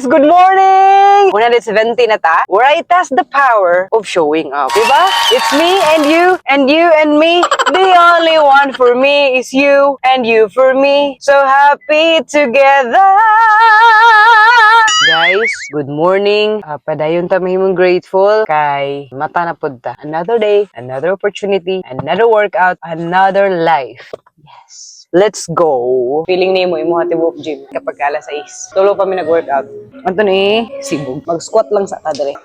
Good morning! 170 na ta, where I test the power of showing up. Diba? It's me and you and me. The only one for me is you and you for me. So happy together! Guys, good morning. Padayon ta mahimong grateful kay mata na pud ta. Another day, another opportunity, another workout, another life. Yes. Let's go! Feeling ni mo, imo hatibok gym kapag alas 6. Tulo pa mi nag-workout. Anto ni, sibog. Mag-squat lang sa tadre.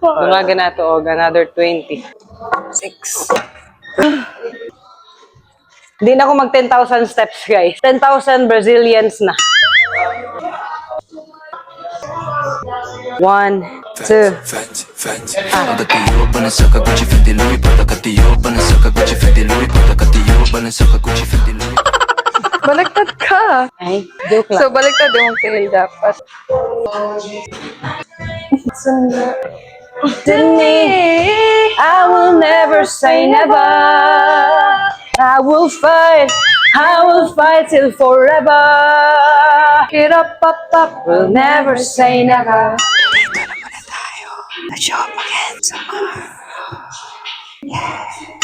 Dunga na to og another 20. 6. Hindi na ako mag 10,000 steps, guys. 10,000 Brazilians na. 1, 2. Baliktad ka. Ay, joke lang. So, baliktad yung tail dapat. To me, I will never say never. I will fight till forever. Get up, we'll never say never. Dito naman na tayo. Let's show up again tomorrow. Yeah.